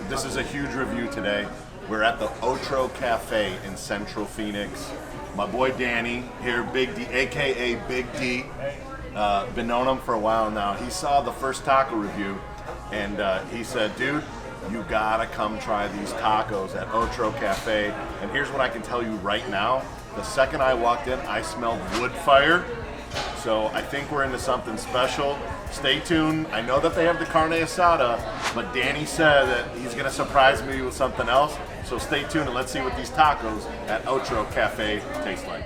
This is a huge review today. We're at the Otro Cafe in Central Phoenix. My boy Danny here, Big D, aka Big D. Been knowing him for a while now. He saw the first taco review and he said, dude, you gotta come try these tacos at Otro Cafe. And here's what I can tell you right now. The second I walked in, I smelled wood fire. So I think we're into something special. Stay tuned. I know that they have the carne asada, but Danny said that he's gonna surprise me with something else. So stay tuned and let's see what these tacos at Otro Cafe taste like.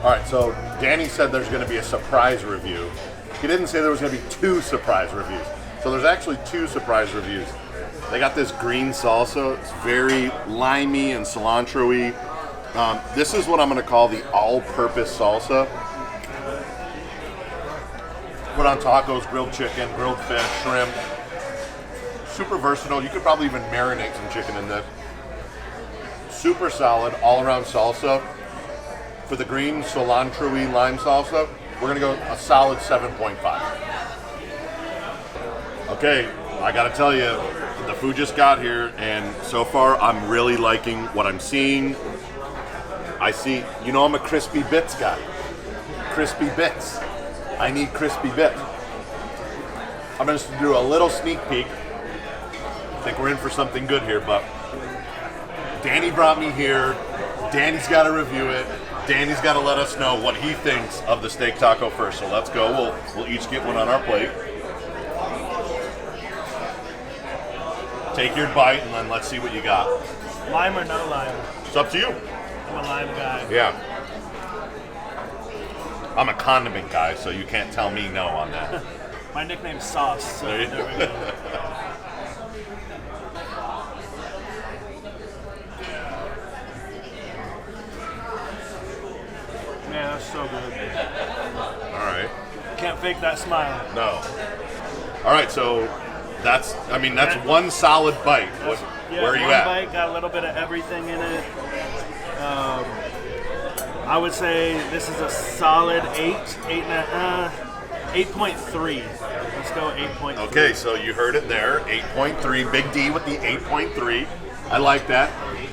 All right, so Danny said there's gonna be a surprise review. He didn't say there was gonna be two surprise reviews. So there's actually two surprise reviews. They got this green salsa. It's very limey and cilantro-y. This is what I'm gonna call the all-purpose salsa. Put on tacos, grilled chicken, grilled fish, shrimp. Super versatile. You could probably even marinate some chicken in this. Super solid, all-around salsa. For the green cilantro-y lime salsa, we're gonna go a solid 7.5. Okay, I gotta tell you, the food just got here, and so far I'm really liking what I'm seeing. I see, you know, I'm a crispy bits guy. Crispy bits. I need crispy bits. I'm going to do a little sneak peek. I think we're in for something good here, but Danny brought me here. Danny's got to review it. Danny's got to let us know what he thinks of the steak taco first. So let's go. We'll each get one on our plate. Take your bite and then let's see what you got. Lime or no lime? It's up to you. I'm a lime guy. Yeah. I'm a condiment guy, so you can't tell me no on that. My nickname's Sauce, so there we go. Man, that's so good. All right. Can't fake that smile. No. All right, so that's one solid bite. Where are you at? One bite, got a little bit of everything in it. I would say this is a solid 8.3. Let's go 8.3. Okay, so you heard it there, 8.3. Big D with the 8.3. I like that.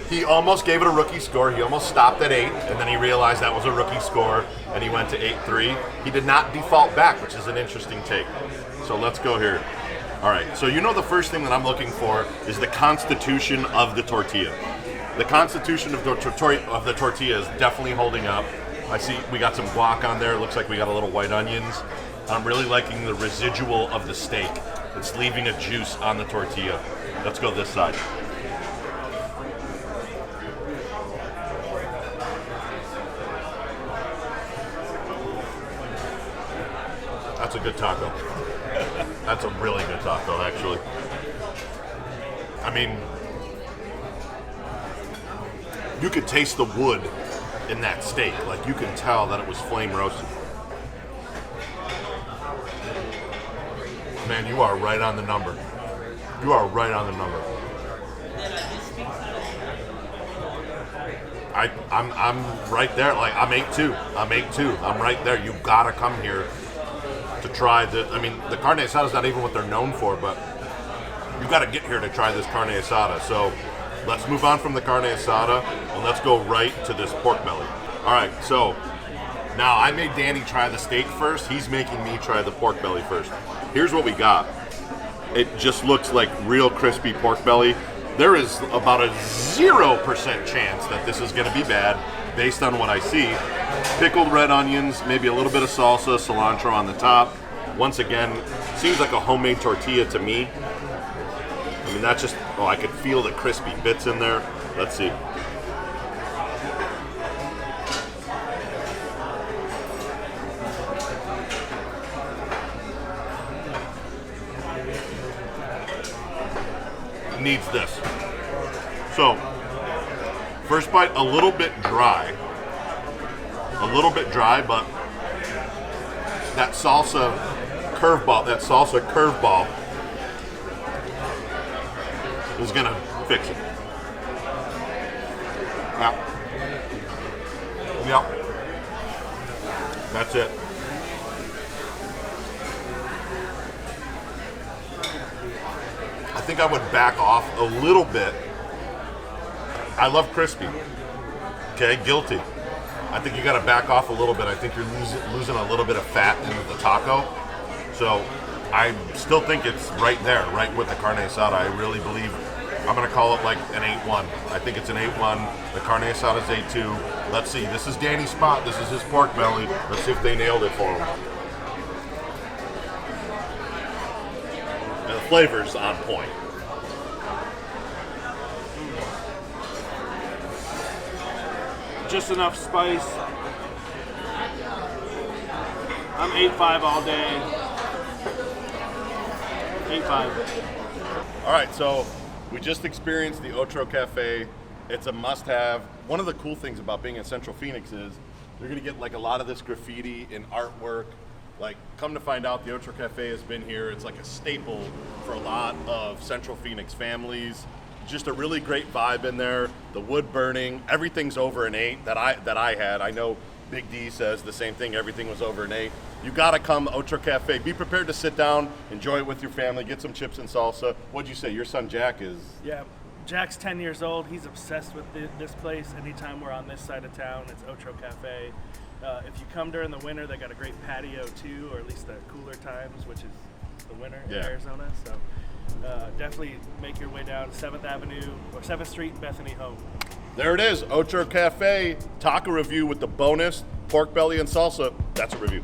He almost gave it a rookie score. He almost stopped at 8, and then he realized that was a rookie score, and he went to 8.3. He did not default back, which is an interesting take. So let's go here. All right, so you know the first thing that I'm looking for is the constitution of the tortilla. The constitution of the tortilla is definitely holding up. I see we got some guac on there. It looks like we got a little white onions. I'm really liking the residual of the steak. It's leaving a juice on the tortilla. Let's go this side. That's a good taco. That's a really good taco, actually. I mean, you could taste the wood in that steak. Like, you can tell that it was flame roasted. Man, you are right on the number. You are right on the number. I'm right there. Like, I'm 8.2. I'm right there. You gotta come here to try the. I mean, the carne asada is not even what they're known for, but you got to get here to try this carne asada. So let's move on from the carne asada and let's go right to this pork belly. All right, so now I made Danny try the steak first. He's making me try the pork belly first. Here's what we got. It just looks like real crispy pork belly. There is about a 0% chance that this is going to be bad based on what I see. Pickled red onions, maybe a little bit of salsa, cilantro on the top. Once again, seems like a homemade tortilla to me. I mean, that's just, I could feel the crispy bits in there. Let's see. Needs this. So, first bite, a little bit dry. But that salsa curveball is gonna fix it. Yep. That's it. think I would back off a little bit. I love crispy. Okay, guilty. I think you got to back off a little bit. I think you're losing a little bit of fat into the taco. So I still think it's right there, right with the carne asada. I really believe I'm going to call it like an 8-1. I think it's an 8-1. The carne asada is 8-2. Let's see. This is Danny's spot. This is his pork belly. Let's see if they nailed it for him. And the flavor's on point. Just enough spice. I'm 8.5 all day. 8.5. All right, so we just experienced the Otro Cafe. It's a must-have. One of the cool things about being in Central Phoenix is you're gonna get like a lot of this graffiti and artwork. Like, come to find out, the Otro Cafe has been here. It's like a staple for a lot of Central Phoenix families. Just a really great vibe in there. The wood burning, everything's over an 8 that I had. I know Big D says the same thing. Everything was over an 8. You gotta come Otro Cafe. Be prepared to sit down, enjoy it with your family, get some chips and salsa. What'd you say? Your son Jack is? Yeah, Jack's 10 years old. He's obsessed with this place. Anytime we're on this side of town, it's Otro Cafe. If you come during the winter, they got a great patio too, or at least the cooler times, which is the winter in Arizona. So definitely make your way down 7th Avenue or 7th Street, Bethany Home. There it is, Otro Cafe taco review with the bonus pork belly and salsa. That's a review.